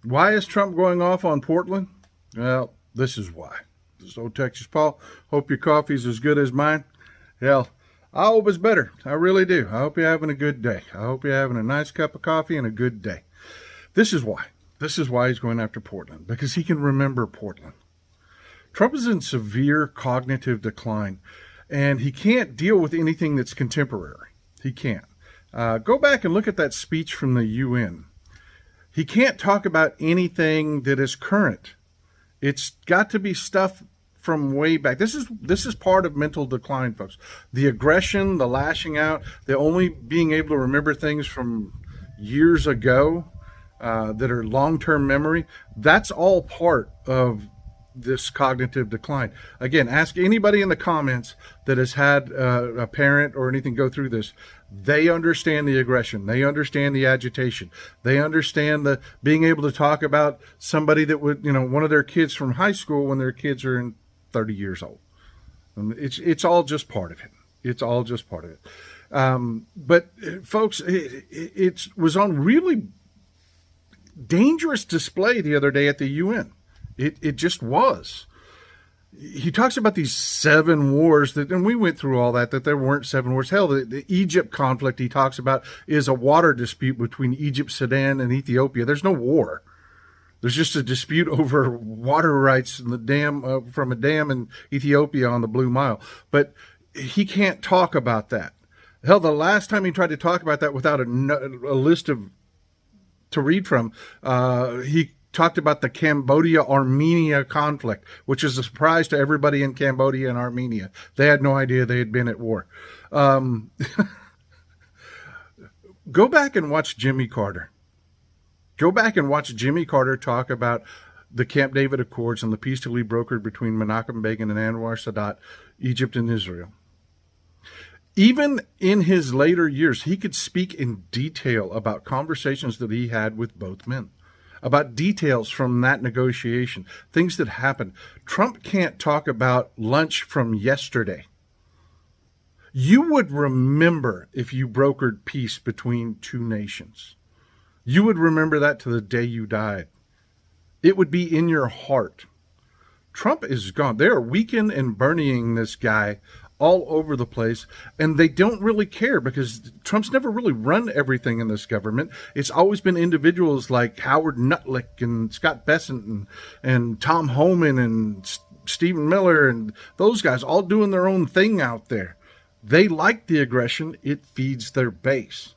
Why is Trump going off on Portland? Well, this is why. This is Old Texas Paul. Hope your coffee's as good as mine. Hell, I hope it's better. I really do. I hope you're having a good day. I hope you're having a nice cup of coffee and a good day. This is why. This is why he's going after Portland, because he can remember Portland. Trump is in severe cognitive decline, and he can't deal with anything that's contemporary. He can't. Go back and look at that speech from the UN. He can't talk about anything that is current. It's got to be stuff from way back. This is part of mental decline, folks. The aggression, the lashing out, the only being able to remember things from years ago that are long-term memory, that's all part of this cognitive decline. Again, ask anybody in the comments that has had a parent or anything go through this. They understand the aggression. They understand the agitation. They understand the being able to talk about somebody that would, one of their kids from high school when their kids are in 30 years old. And it's all just part of it. It's all just part of it. But folks, it was on really dangerous display the other day at the UN. It just was. He talks about these 7 wars and we went through all that there weren't 7 wars. Hell, the Egypt conflict he talks about is a water dispute between Egypt, Sudan, and Ethiopia. There's no war. There's just a dispute over water rights in the dam from a dam in Ethiopia on the Blue Nile. But he can't talk about that. Hell, the last time he tried to talk about that without a list to read from, he talked about the Cambodia-Armenia conflict, which is a surprise to everybody in Cambodia and Armenia. They had no idea they had been at war. Go back and watch Jimmy Carter. Go back and watch Jimmy Carter talk about the Camp David Accords and the peace to be brokered between Menachem Begin and Anwar Sadat, Egypt and Israel. Even in his later years, he could speak in detail about conversations that he had with both men, about details from that negotiation, things that happened. Trump can't talk about lunch from yesterday. You would remember if you brokered peace between 2 nations. You would remember that to the day you died. It would be in your heart. Trump is gone. They are weakening and burning this guy all over the place, and they don't really care because Trump's never really run everything in this government. It's always been individuals like Howard Nutlick and Scott Bessent and Tom Homan and Stephen Miller and those guys all doing their own thing out there. They like the aggression. It feeds their base.